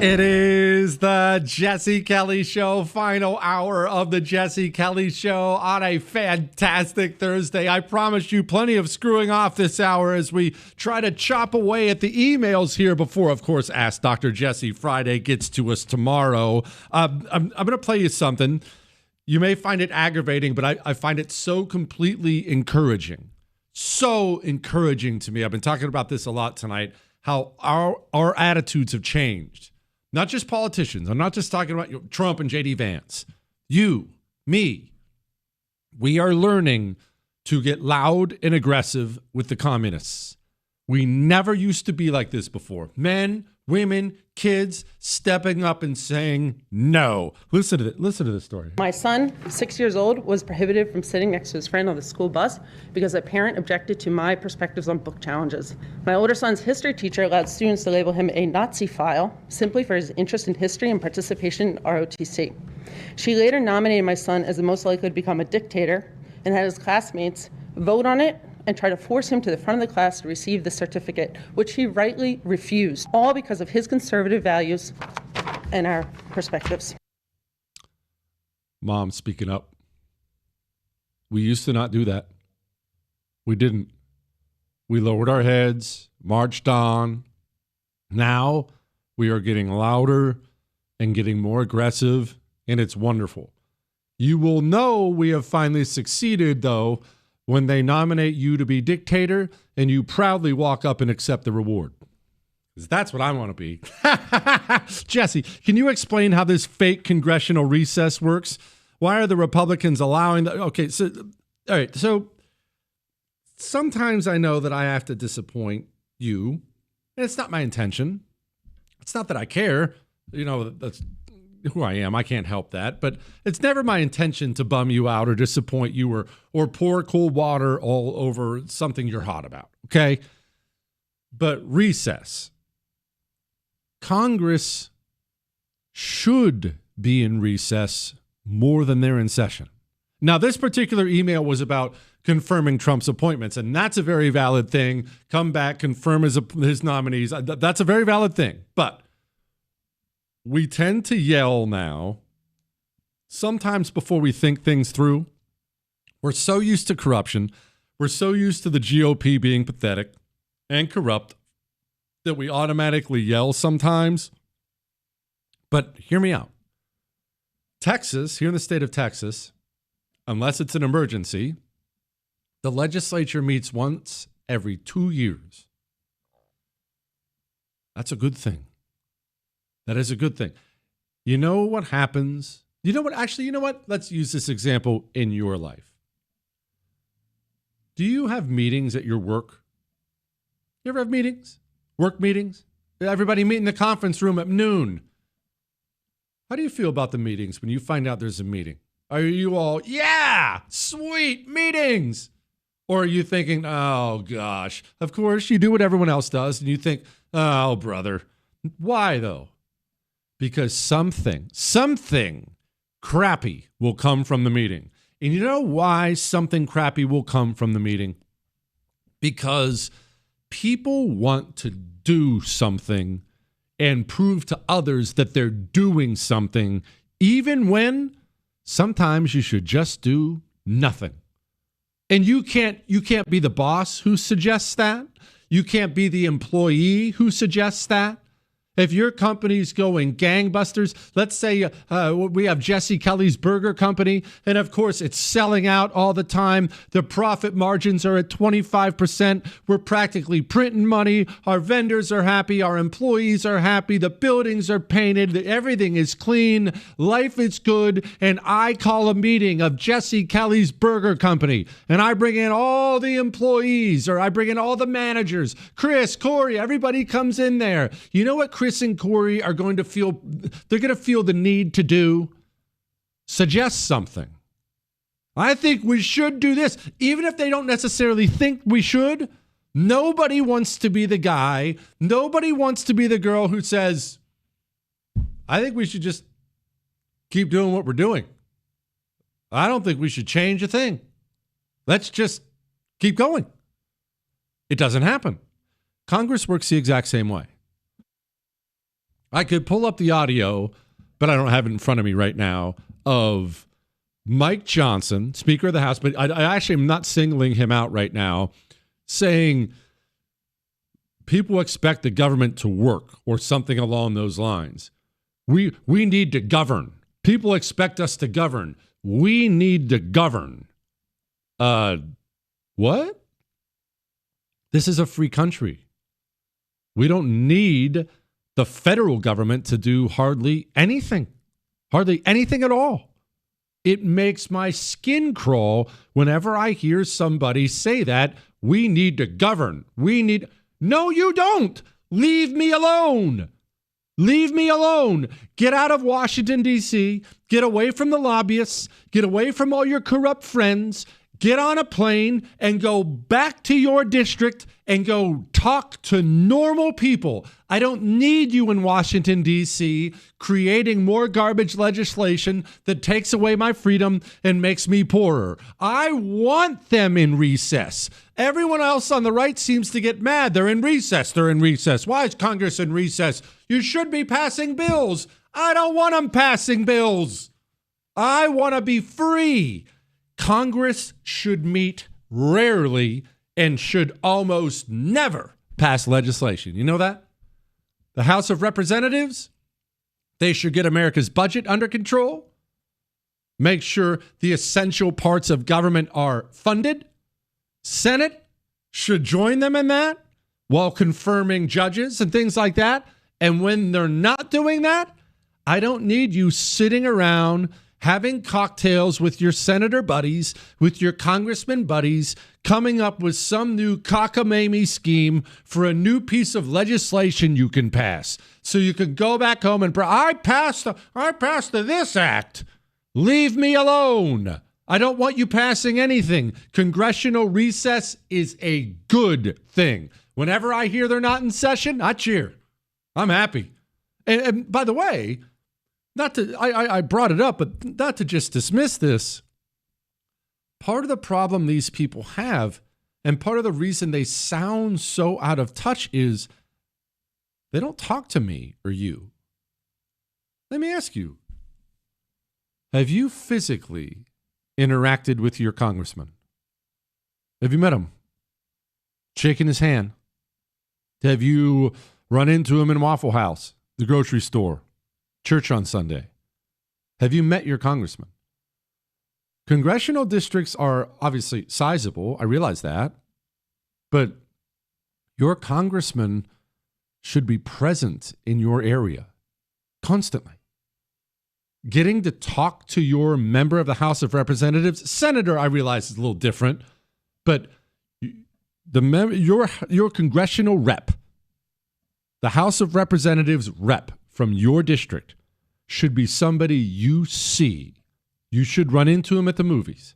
It is the Jesse Kelly Show, final hour of the Jesse Kelly Show on a fantastic Thursday. I promise you plenty of screwing off this hour as we try to chop away at the emails here before, of course, Ask Dr. Jesse Friday gets to us tomorrow. I'm going to play you something. You may find it aggravating, but I find it so completely encouraging. So encouraging to me. I've been talking about this a lot tonight, how our attitudes have changed. Not just politicians. I'm not just talking about Trump and J.D. Vance. You, me. We are learning to get loud and aggressive with the communists. We never used to be like this before. Men, women, kids stepping up and saying no. Listen to this story. My son, 6 years old, was prohibited from sitting next to his friend on the school bus because a parent objected to my perspectives on book challenges. My older son's history teacher allowed students to label him a Nazi file simply for his interest in history and participation in ROTC. She later nominated my son as the most likely to become a dictator and had his classmates vote on it and try to force him to the front of the class to receive the certificate, which he rightly refused, all because of his conservative values and our perspectives. Mom speaking up. We used to not do that. We didn't. We lowered our heads, marched on. Now we are getting louder and getting more aggressive, and it's wonderful. You will know we have finally succeeded, though, when they nominate you to be dictator and you proudly walk up and accept the reward. Because that's what I want to be. Jesse, can you explain how this fake congressional recess works? Why are the Republicans allowing the... Okay, so, all right, so sometimes I know that I have to disappoint you, and it's not my intention. It's not that I care. You know, that's who I am. I can't help that. But it's never my intention to bum you out or disappoint you or pour cold water all over something you're hot about, okay? But recess. Congress should be in recess more than they're in session. Now, this particular email was about confirming Trump's appointments, and that's a very valid thing. Come back, confirm his nominees. That's a very valid thing. But we tend to yell now, sometimes before we think things through. We're so used to corruption. We're so used to the GOP being pathetic and corrupt that we automatically yell sometimes. But hear me out. Texas, here in the state of Texas, unless it's an emergency, the legislature meets once every 2 years. That's a good thing. That is a good thing. You know what happens? You know what? Let's use this example in your life. Do you have meetings at your work? You ever have meetings? Work meetings? Everybody meet in the conference room at noon. How do you feel about the meetings when you find out there's a meeting? Are you all, yeah, sweet meetings? Or are you thinking, oh gosh, of course you do what everyone else does, and you think, oh brother, why though? Because something crappy will come from the meeting. And you know why something crappy will come from the meeting? Because people want to do something and prove to others that they're doing something, even when sometimes you should just do nothing. And you can't be the boss who suggests that. You can't be the employee who suggests that. If your company's going gangbusters, let's say we have Jesse Kelly's Burger Company, and of course it's selling out all the time. The profit margins are at 25%. We're practically printing money. Our vendors are happy. Our employees are happy. The buildings are painted. Everything is clean. Life is good. And I call a meeting of Jesse Kelly's Burger Company, and I bring in all the employees, or I bring in all the managers. Chris, Corey, everybody comes in there. You know what Chris and Corey are going to feel? They're going to feel the need to do? Suggest something. I think we should do this. Even if they don't necessarily think we should, nobody wants to be the guy. Nobody wants to be the girl who says, I think we should just keep doing what we're doing. I don't think we should change a thing. Let's just keep going. It doesn't happen. Congress works the exact same way. I could pull up the audio, but I don't have it in front of me right now, of Mike Johnson, Speaker of the House, but I actually am not singling him out right now, saying people expect the government to work or something along those lines. We need to govern. People expect us to govern. We need to govern. What? This is a free country. We don't need the federal government to do hardly anything at all. It makes my skin crawl whenever I hear somebody say that we need to govern. No, you don't. Leave me alone. Leave me alone. Get out of Washington, D.C. Get away from the lobbyists. Get away from all your corrupt friends. Get on a plane and go back to your district and go talk to normal people. I don't need you in Washington, D.C., creating more garbage legislation that takes away my freedom and makes me poorer. I want them in recess. Everyone else on the right seems to get mad. They're in recess. They're in recess. Why is Congress in recess? You should be passing bills. I don't want them passing bills. I want to be free. Congress should meet rarely and should almost never pass legislation. You know that? The House of Representatives, they should get America's budget under control, make sure the essential parts of government are funded. Senate should join them in that while confirming judges and things like that. And when they're not doing that, I don't need you sitting around having cocktails with your senator buddies, with your congressman buddies, coming up with some new cockamamie scheme for a new piece of legislation you can pass. So you can go back home and, I passed this act. Leave me alone. I don't want you passing anything. Congressional recess is a good thing. Whenever I hear they're not in session, I cheer. I'm happy. And by the way, I brought it up, but not to just dismiss this. Part of the problem these people have, and part of the reason they sound so out of touch, is they don't talk to me or you. Let me ask you, have you physically interacted with your congressman? Have you met him? Shaken his hand? Have you run into him in Waffle House, the grocery store, church on Sunday? Have you met your congressman? Congressional districts are obviously sizable. I realize that. But your congressman should be present in your area constantly. Getting to talk to your member of the House of Representatives, senator, I realize is a little different, but your congressional rep, the House of Representatives rep from your district, should be somebody you see. You should run into him at the movies,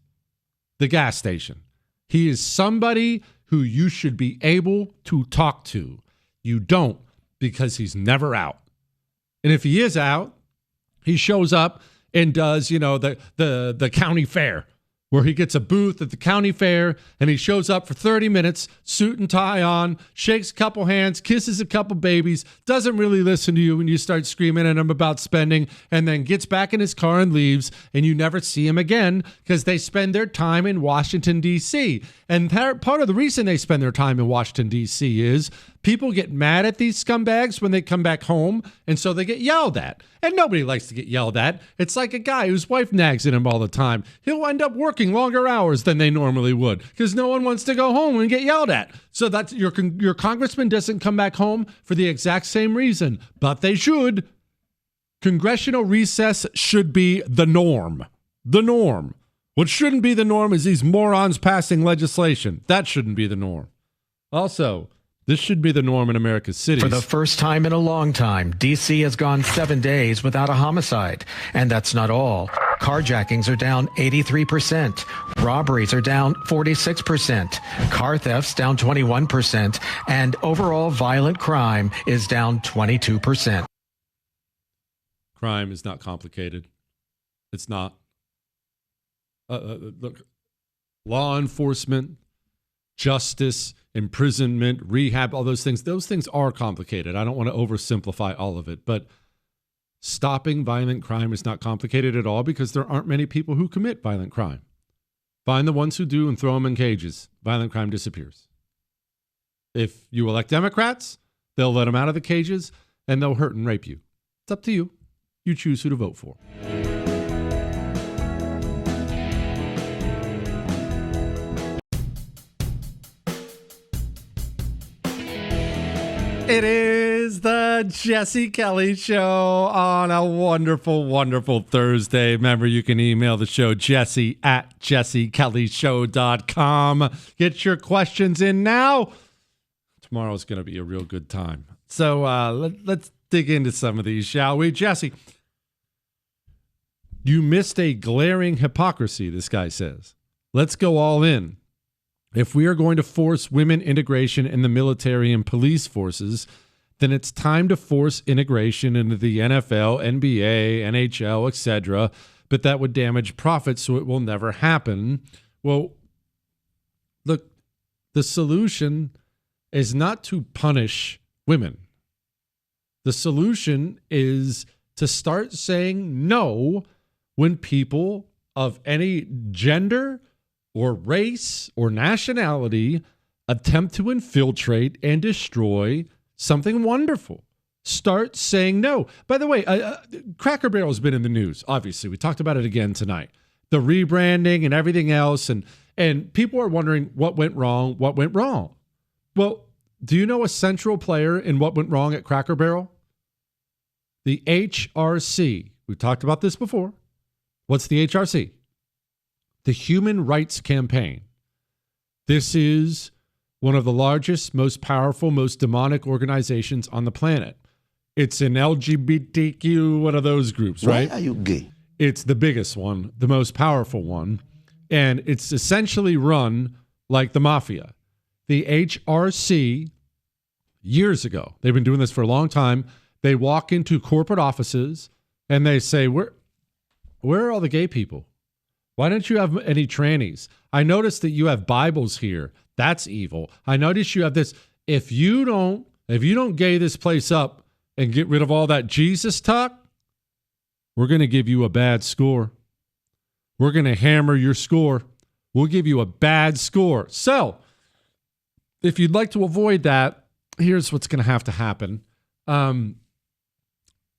the gas station. He is somebody who you should be able to talk to. You don't, because he's never out. And if he is out, he shows up and does, the county fair, where he gets a booth at the county fair and he shows up for 30 minutes, suit and tie on, shakes a couple hands, kisses a couple babies, doesn't really listen to you when you start screaming at him about spending, and then gets back in his car and leaves, and you never see him again because they spend their time in Washington, D.C. And part of the reason they spend their time in Washington, D.C. is people get mad at these scumbags when they come back home, and so they get yelled at. And nobody likes to get yelled at. It's like a guy whose wife nags at him all the time. He'll end up working longer hours than they normally would because no one wants to go home and get yelled at. So that's your congressman doesn't come back home for the exact same reason, but they should. Congressional recess should be the norm. The norm. What shouldn't be the norm is these morons passing legislation. That shouldn't be the norm. Also, this should be the norm in America's cities. For the first time in a long time, D.C. has gone 7 days without a homicide. And that's not all. Carjackings are down 83%. Robberies are down 46%. Car thefts down 21%. And overall violent crime is down 22%. Crime is not complicated. It's not. Look, law enforcement, justice, imprisonment, rehab, all those things are complicated. I don't want to oversimplify all of it, but stopping violent crime is not complicated at all because there aren't many people who commit violent crime. Find the ones who do and throw them in cages. Violent crime disappears. If you elect Democrats, they'll let them out of the cages and they'll hurt and rape you. It's up to you. You choose who to vote for. It is the Jesse Kelly Show on a wonderful, wonderful Thursday. Remember, you can email the show, jesse@jessekellyshow.com. Get your questions in now. Tomorrow's going to be a real good time. So let's dig into some of these, shall we? Jesse, you missed a glaring hypocrisy, this guy says. Let's go all in. If we are going to force women integration in the military and police forces, then it's time to force integration into the NFL, NBA, NHL, etc. But that would damage profits, so it will never happen. Well, look, the solution is not to punish women. The solution is to start saying no when people of any gender or race or nationality attempt to infiltrate and destroy something wonderful. Start saying no. By the way, Cracker Barrel has been in the news, obviously. We talked about it again tonight. The rebranding and everything else. And people are wondering what went wrong. Well, do you know a central player in what went wrong at Cracker Barrel? The HRC. We've talked about this before. What's the HRC? The Human Rights Campaign. This is one of the largest, most powerful, most demonic organizations on the planet. It's an LGBTQ, one of those groups, right? Why are you gay? It's the biggest one, the most powerful one. And it's essentially run like the mafia. The HRC, years ago, they've been doing this for a long time. They walk into corporate offices and they say, where are all the gay people? Why don't you have any trannies? I noticed that you have Bibles here. That's evil. I noticed you have this. If you don't gay this place up and get rid of all that Jesus talk, we're going to give you a bad score. We're going to hammer your score. We'll give you a bad score. So, if you'd like to avoid that, here's what's going to have to happen.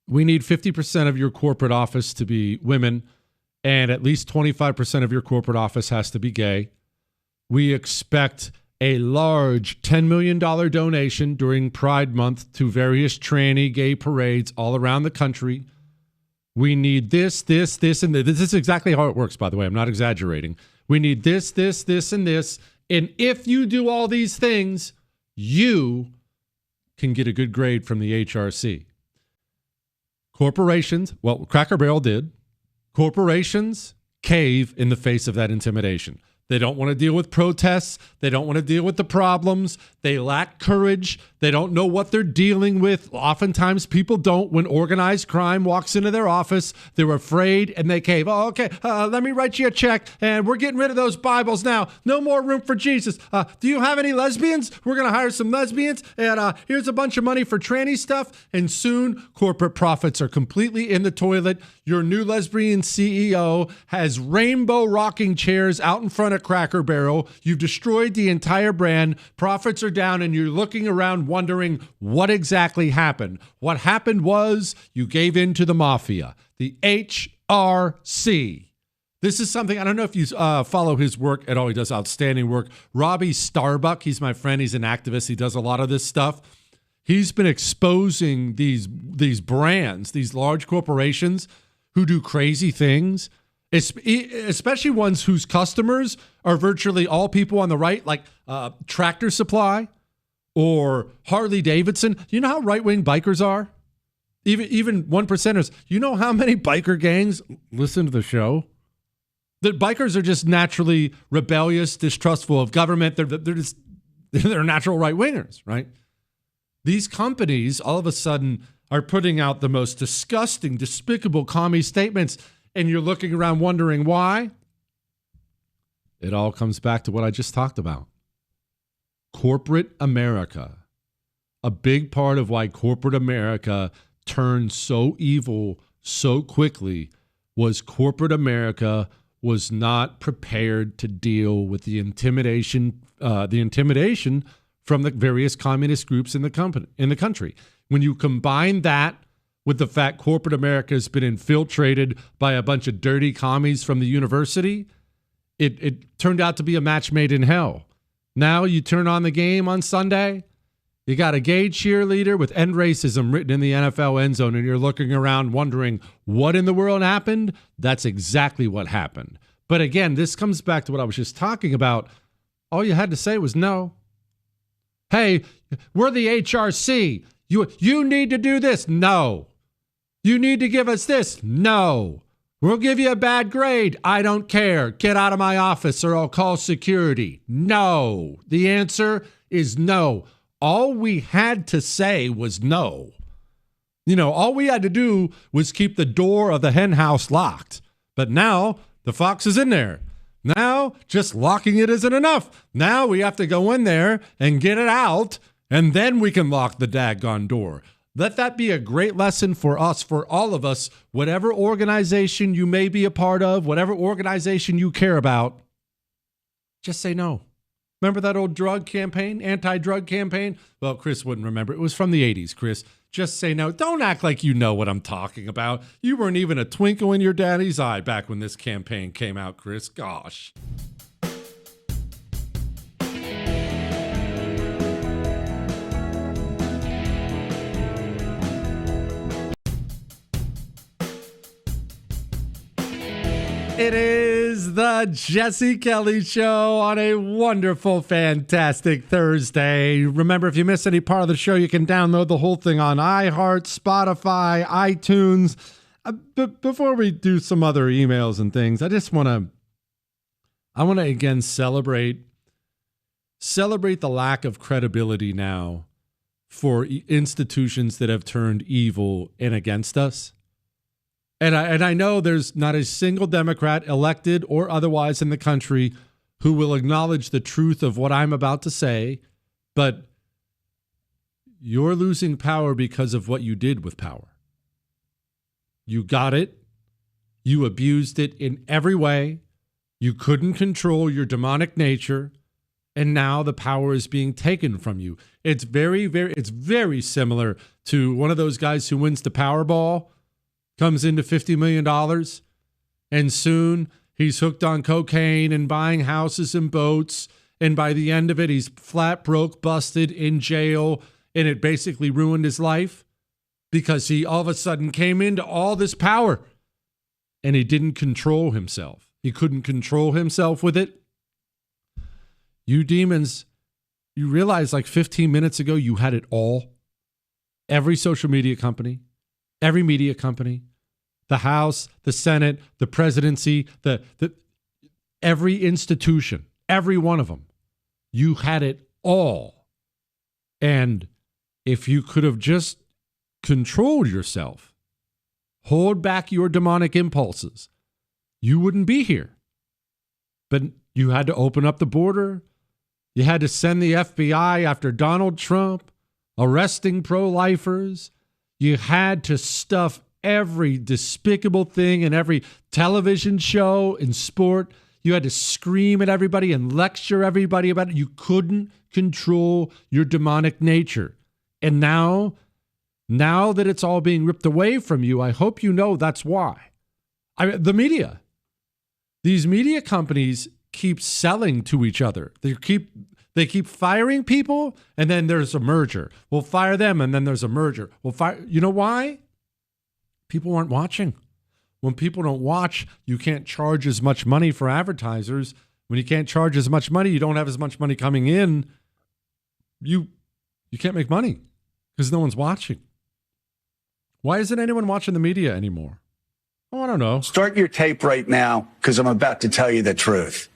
We need 50% of your corporate office to be women, and at least 25% of your corporate office has to be gay. We expect a large $10 million donation during Pride Month to various tranny gay parades all around the country. We need this, and this. This is exactly how it works, by the way. I'm not exaggerating. We need this, and this. And if you do all these things, you can get a good grade from the HRC. Corporations, well, Cracker Barrel did. Corporations cave in the face of that intimidation. They don't want to deal with protests. They don't want to deal with the problems. They lack courage. They don't know what they're dealing with. Oftentimes people don't. When organized crime walks into their office, they're afraid and they cave. Oh, okay, let me write you a check and we're getting rid of those Bibles now. No more room for Jesus. Do you have any lesbians? We're going to hire some lesbians and here's a bunch of money for tranny stuff. And soon corporate profits are completely in the toilet. Your new lesbian CEO has rainbow rocking chairs out in front of Cracker Barrel. You've destroyed the entire brand. Profits are down and you're looking around wondering what exactly happened. What happened was you gave in to the mafia, the HRC. This is something, I don't know if you follow his work at all. He does outstanding work. Robbie Starbuck, he's my friend. He's an activist. He does a lot of this stuff. He's been exposing these brands, these large corporations who do crazy things, especially ones whose customers are virtually all people on the right, like Tractor Supply or Harley Davidson. You know how right-wing bikers are? Even one percenters. You know how many biker gangs listen to the show? The bikers are just naturally rebellious, distrustful of government. They're natural right-wingers, right? These companies all of a sudden are putting out the most disgusting, despicable commie statements, and you're looking around wondering why. It all comes back to what I just talked about. corporate America, a big part of why corporate America turned so evil so quickly was corporate America was not prepared to deal with the intimidation from the various communist groups in the country. When you combine that with the fact corporate America has been infiltrated by a bunch of dirty commies from the university, it turned out to be a match made in hell. Now you turn on the game on Sunday, you got a gay cheerleader with end racism written in the NFL end zone, and you're looking around wondering what in the world happened. That's exactly what happened. But again, this comes back to what I was just talking about. All you had to say was no. Hey, we're the HRC. You need to do this. No. You need to give us this. No. We'll give you a bad grade. I don't care. Get out of my office or I'll call security. No. The answer is no. All we had to say was no. All we had to do was keep the door of the hen house locked. But now the fox is in there. Now just locking it isn't enough. Now we have to go in there and get it out, and then we can lock the daggone door. Let that be a great lesson for us, for all of us, whatever organization you may be a part of, whatever organization you care about, just say no. Remember that old drug campaign, anti-drug campaign? Well, Chris wouldn't remember. It was from the 80s, Chris. Just say no. Don't act like you know what I'm talking about. You weren't even a twinkle in your daddy's eye back when this campaign came out, Chris. Gosh. It is the Jesse Kelly Show on a wonderful, fantastic Thursday. Remember, if you miss any part of the show, you can download the whole thing on iHeart, Spotify, iTunes. But before we do some other emails and things, I want to again celebrate the lack of credibility now for institutions that have turned evil and against us. And I know there's not a single Democrat, elected or otherwise, in the country who will acknowledge the truth of what I'm about to say, but you're losing power because of what you did with power. You got it. You abused it in every way. You couldn't control your demonic nature, and now the power is being taken from you. It's very similar to one of those guys who wins the Powerball, comes into $50 million, and soon he's hooked on cocaine and buying houses and boats, and by the end of it, he's flat broke, busted, in jail, and it basically ruined his life because he all of a sudden came into all this power, and he didn't control himself. He couldn't control himself with it. You demons, you realize like 15 minutes ago you had it all. Every social media company, every media company, the House, the Senate, the presidency, the every institution, every one of them. You had it all. And if you could have just controlled yourself, hold back your demonic impulses, you wouldn't be here. But you had to open up the border. You had to send the FBI after Donald Trump, arresting pro-lifers. You had to stuff every despicable thing in every television show and sport. You had to scream at everybody and lecture everybody about it. You couldn't control your demonic nature. And now that it's all being ripped away from you, I hope you know that's why. The media. These media companies keep selling to each other. They keep firing people, and then there's a merger. We'll fire them, and then there's a merger. We'll fire. You know why? People aren't watching. When people don't watch, you can't charge as much money for advertisers. When you can't charge as much money, you don't have as much money coming in. You can't make money because no one's watching. Why isn't anyone watching the media anymore? Oh, I don't know. Start your tape right now because I'm about to tell you the truth.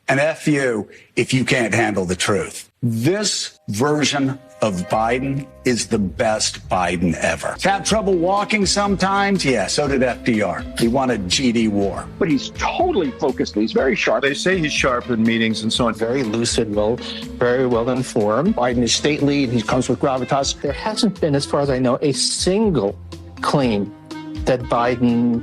And F you if you can't handle the truth. This version of Biden is the best Biden ever. Have trouble walking sometimes? Yeah, so did FDR. He wanted GD war. But he's totally focused. He's very sharp. They say he's sharp in meetings and so on. Very lucid, very well informed. Biden is stately and he comes with gravitas. There hasn't been, as far as I know, a single claim that Biden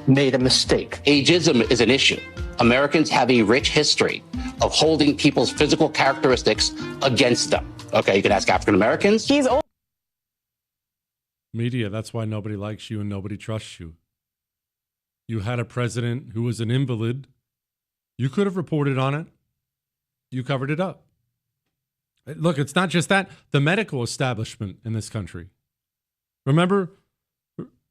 made a mistake. Ageism is an issue. Americans have a rich history of holding people's physical characteristics against them. Okay, you can ask African Americans. He's old. Media, that's why nobody likes you and nobody trusts you. You had a president who was an invalid. You could have reported on it. You covered it up. Look, it's not just that. The medical establishment in this country. Remember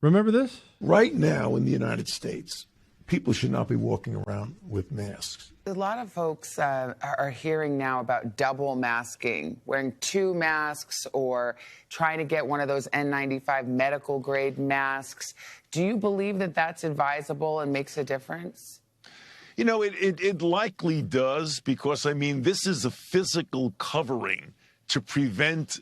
this? Right now in the United States, people should not be walking around with masks. A lot of folks are hearing now about double masking, wearing 2 masks or trying to get one of those N95 medical grade masks. Do you believe that that's advisable and makes a difference? You know, it likely does because, I mean, this is a physical covering to prevent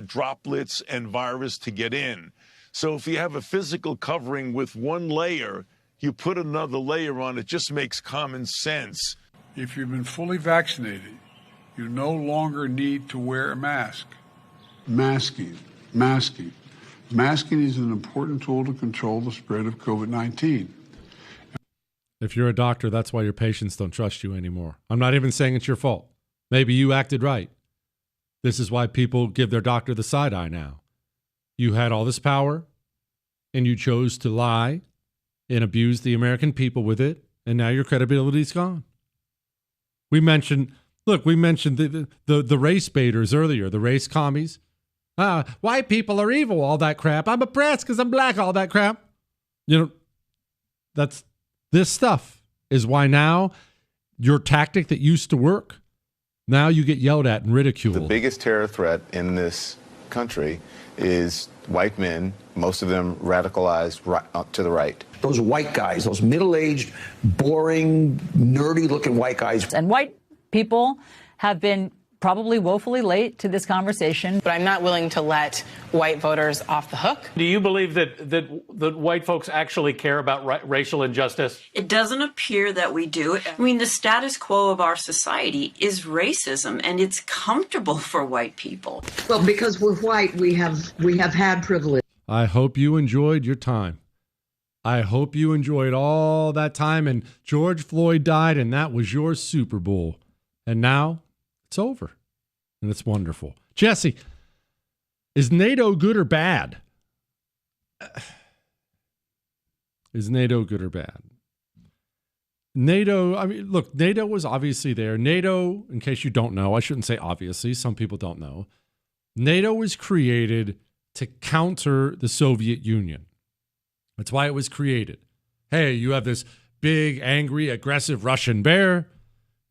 droplets and virus to get in. So if you have a physical covering with one layer, you put another layer on, it just makes common sense. If you've been fully vaccinated, you no longer need to wear a mask. Masking. Masking is an important tool to control the spread of COVID-19. If you're a doctor, that's why your patients don't trust you anymore. I'm not even saying it's your fault. Maybe you acted right. This is why people give their doctor the side eye now. You had all this power, and you chose to lie and abuse the American people with it, and now your credibility's gone. We mentioned the race baiters earlier, the race commies. White people are evil, all that crap. I'm oppressed because I'm black, all that crap. You know, this stuff is why now your tactic that used to work, now you get yelled at and ridiculed. The biggest terror threat in this country is white men, most of them radicalized to the right. Those white guys, those middle-aged, boring, nerdy-looking white guys. And white people have been probably woefully late to this conversation. But I'm not willing to let white voters off the hook. Do you believe that white folks actually care about racial injustice? It doesn't appear that we do. I mean, the status quo of our society is racism, and it's comfortable for white people. Well, because we're white, we have had privilege. I hope you enjoyed your time. I hope you enjoyed all that time, and George Floyd died, and that was your Super Bowl. And now it's over, and it's wonderful. Jesse, is NATO good or bad? Is NATO good or bad? NATO, I mean, look, NATO was obviously there. NATO, in case you don't know, I shouldn't say obviously, some people don't know. NATO was created to counter the Soviet Union. That's why it was created. Hey, you have this big, angry, aggressive Russian bear.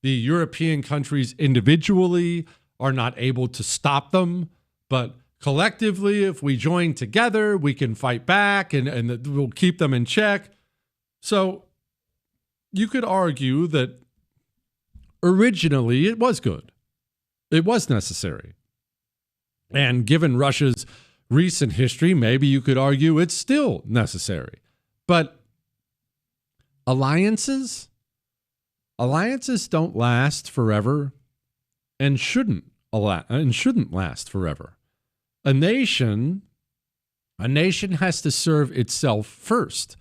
The European countries individually are not able to stop them, but collectively, if we join together, we can fight back and we'll keep them in check. So you could argue that originally it was good. It was necessary. And given Russia's recent history, maybe you could argue it's still necessary. But alliances don't last forever and shouldn't last forever. A nation has to serve itself first.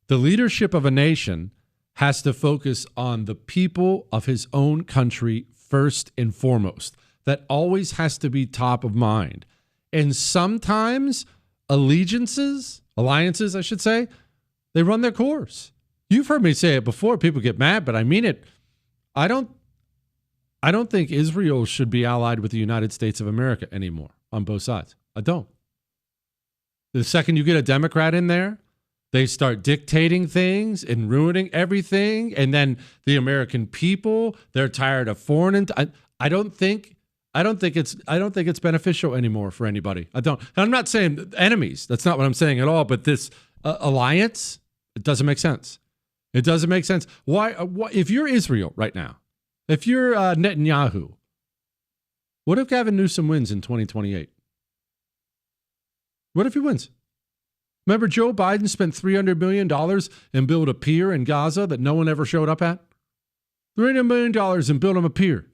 The leadership of a nation has to focus on the people of his own country first and foremost. That always has to be top of mind. And sometimes alliances, I should say, they run their course. You've heard me say it before. People get mad, but I mean it. I don't think Israel should be allied with the United States of America anymore on both sides. I don't. The second you get a Democrat in there, they start dictating things and ruining everything. And then the American people, they're tired of foreign. I don't think it's beneficial anymore for anybody. I don't. And I'm not saying enemies. That's not what I'm saying at all. But this alliance, it doesn't make sense. It doesn't make sense. Why? If you're Israel right now, if you're Netanyahu, What if Gavin Newsom wins in 2028? What if he wins? Remember, Joe Biden spent $300 million and built a pier in Gaza that no one ever showed up at? $300 million and built him a pier.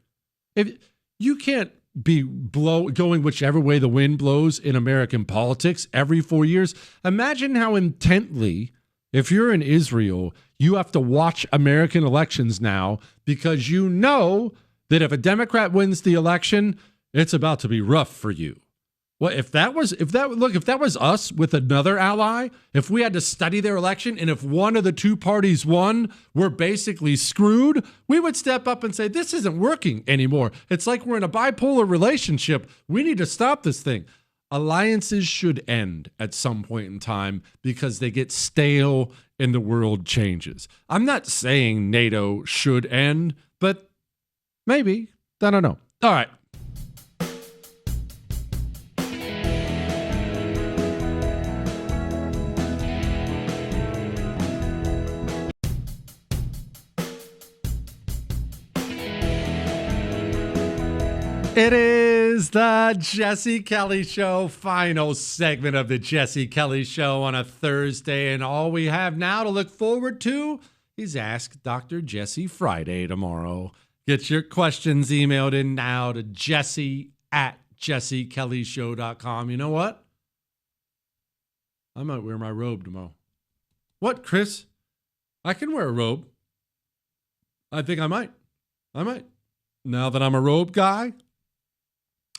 If you can't be going whichever way the wind blows in American politics every 4 years. Imagine how intently, if you're in Israel, you have to watch American elections now because you know that if a Democrat wins the election, it's about to be rough for you. Well, if that was us with another ally, if we had to study their election and if one of the two parties won, we're basically screwed, we would step up and say, this isn't working anymore. It's like we're in a bipolar relationship. We need to stop this thing. Alliances should end at some point in time because they get stale and the world changes. I'm not saying NATO should end, but maybe. I don't know. All right. It is the Jesse Kelly Show, final segment of the Jesse Kelly Show on a Thursday. And all we have now to look forward to is Ask Dr. Jesse Friday tomorrow. Get your questions emailed in now to jesse@jessekellyshow.com. You know what? I might wear my robe tomorrow. What, Chris? I can wear a robe. I think I might. Now that I'm a robe guy,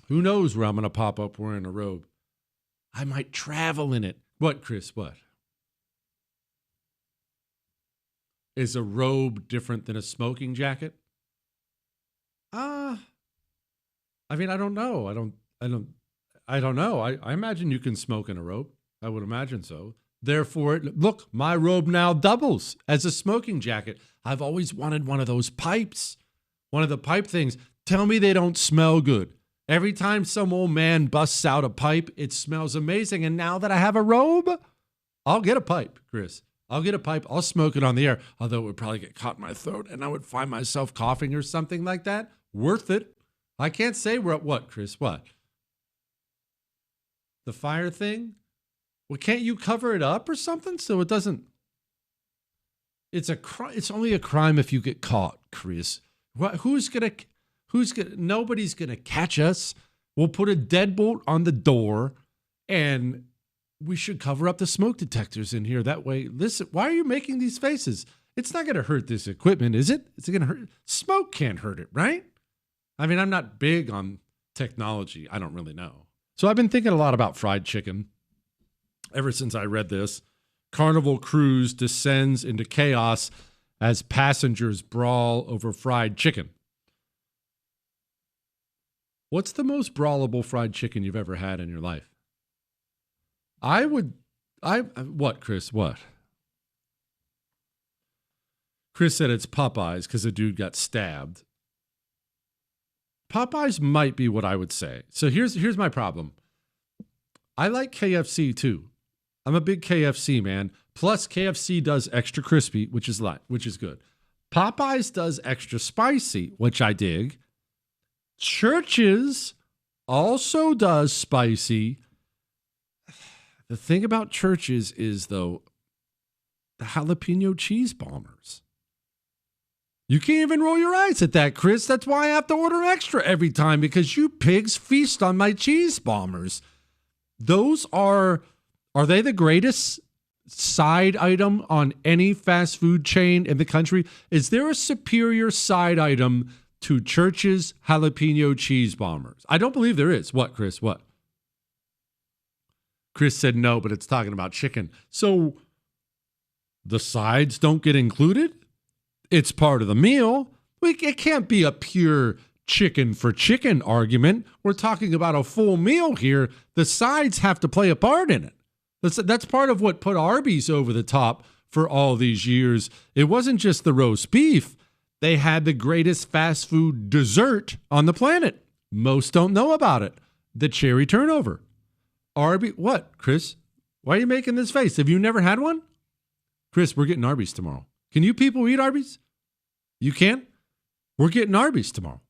who knows where I'm going to pop up wearing a robe? I might travel in it. What, Chris? What? Is a robe different than a smoking jacket? I mean, I don't know. I don't know. I imagine you can smoke in a robe. I would imagine so. Therefore, look, my robe now doubles as a smoking jacket. I've always wanted one of those pipes. One of the pipe things. Tell me they don't smell good. Every time some old man busts out a pipe, it smells amazing. And now that I have a robe, I'll get a pipe, Chris. I'll get a pipe. I'll smoke it on the air, although it would probably get caught in my throat and I would find myself coughing or something like that. Worth it. I can't say we're at what, Chris? What? The fire thing? Well, can't you cover it up or something so it doesn't? It's only a crime if you get caught, Chris. Nobody's going to catch us. We'll put a deadbolt on the door and we should cover up the smoke detectors in here. That way, listen, why are you making these faces? It's not going to hurt this equipment, is it? Is it going to hurt? Smoke can't hurt it, right? I mean, I'm not big on technology. I don't really know. So I've been thinking a lot about fried chicken ever since I read this. Carnival cruise descends into chaos as passengers brawl over fried chicken. What's the most brawlable fried chicken you've ever had in your life? What, Chris? What? Chris said it's Popeyes because a dude got stabbed. Popeyes might be what I would say. So here's my problem. I like KFC too. I'm a big KFC man. Plus KFC does extra crispy, which is good. Popeyes does extra spicy, which I dig. Church's also does spicy. The thing about Church's is, though, the jalapeno cheese bombers. You can't even roll your eyes at that, Chris. That's why I have to order extra every time, because you pigs feast on my cheese bombers. Those are they the greatest side item on any fast food chain in the country? Is there a superior side item to Church's jalapeno cheese bombers? I don't believe there is. What, Chris? What? Chris said no, but it's talking about chicken. So the sides don't get included? It's part of the meal. It can't be a pure chicken for chicken argument. We're talking about a full meal here. The sides have to play a part in it. That's part of what put Arby's over the top for all these years. It wasn't just the roast beef. They had the greatest fast food dessert on the planet. Most don't know about it. The cherry turnover. Arby's, what, Chris? Why are you making this face? Have you never had one? Chris, we're getting Arby's tomorrow. Can you people eat Arby's? You can? We're getting Arby's tomorrow.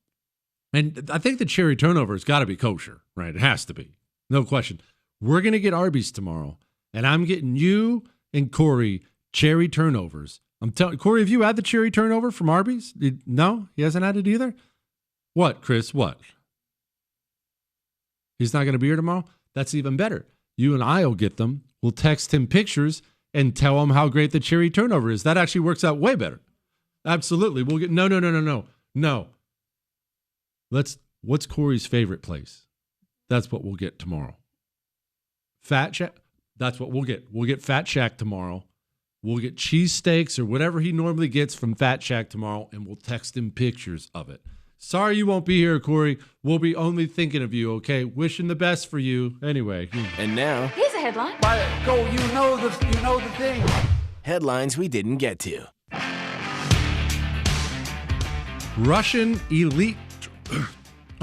And I think the cherry turnover has got to be kosher, right? It has to be. No question. We're going to get Arby's tomorrow, and I'm getting you and Corey cherry turnovers. I'm telling Corey, have you had the cherry turnover from Arby's? No? He hasn't had it either? What, Chris? What? He's not going to be here tomorrow? That's even better. You and I will get them. We'll text him pictures and tell him how great the cherry turnover is. That actually works out way better. Absolutely. We'll get no. What's Corey's favorite place? That's what we'll get tomorrow. Fat Shack. That's what we'll get. We'll get Fat Shack tomorrow. We'll get cheesesteaks or whatever he normally gets from Fat Shack tomorrow, and we'll text him pictures of it. Sorry you won't be here, Corey. We'll be only thinking of you, okay? Wishing the best for you. Anyway. And now, here's a headline. Go, you know the thing. Headlines we didn't get to. Russian elite.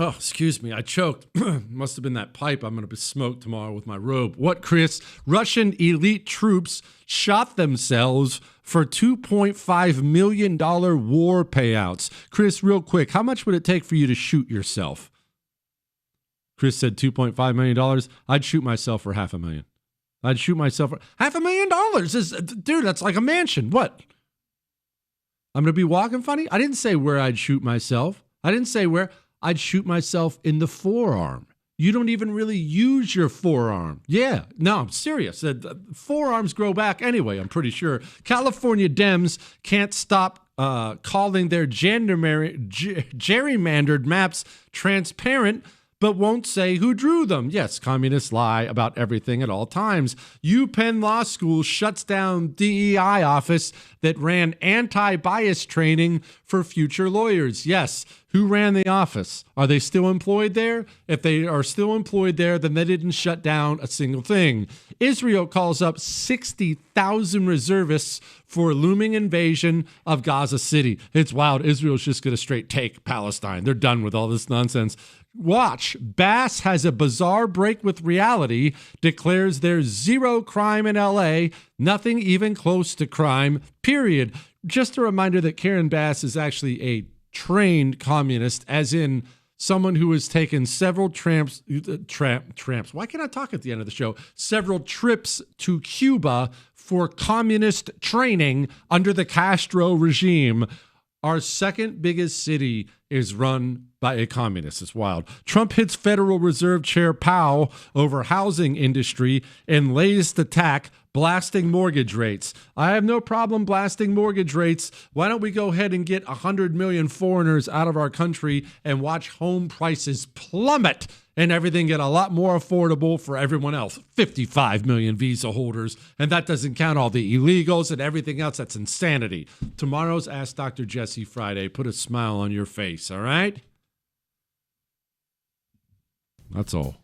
Oh, excuse me. I choked. Must have been that pipe. I'm going to be smoked tomorrow with my robe. What, Chris? Russian elite troops shot themselves for $2.5 million war payouts. Chris, real quick, how much would it take for you to shoot yourself? Chris said $2.5 million. I'd shoot myself for $500,000. I'd shoot myself for $500,000. Dude, that's like a mansion. What? I'm going to be walking funny? I didn't say where I'd shoot myself. I didn't say where. I'd shoot myself in the forearm. You don't even really use your forearm. Yeah, no, I'm serious. Forearms grow back anyway, I'm pretty sure. California Dems can't stop calling their gerrymandered maps transparent, but won't say who drew them. Yes, communists lie about everything at all times. UPenn Law School shuts down DEI office that ran anti-bias training for future lawyers. Yes, who ran the office? Are they still employed there? If they are still employed there, then they didn't shut down a single thing. Israel calls up 60,000 reservists for looming invasion of Gaza City. It's wild. Israel's just going to straight take Palestine. They're done with all this nonsense. Watch. Bass has a bizarre break with reality, declares there's zero crime in LA, nothing even close to crime, period. Just a reminder that Karen Bass is actually a trained communist, as in someone who has taken several tramps. Why can't I talk at the end of the show? Several trips to Cuba for communist training under the Castro regime. Our second biggest city is run by a communist. It's wild. Trump hits Federal Reserve Chair Powell over housing industry and latest attack, blasting mortgage rates. I have no problem blasting mortgage rates. Why don't we go ahead and get 100 million foreigners out of our country and watch home prices plummet and everything get a lot more affordable for everyone else? 55 million visa holders, and that doesn't count all the illegals and everything else. That's insanity. Tomorrow's Ask Dr. Jesse Friday. Put a smile on your face, all right? That's all.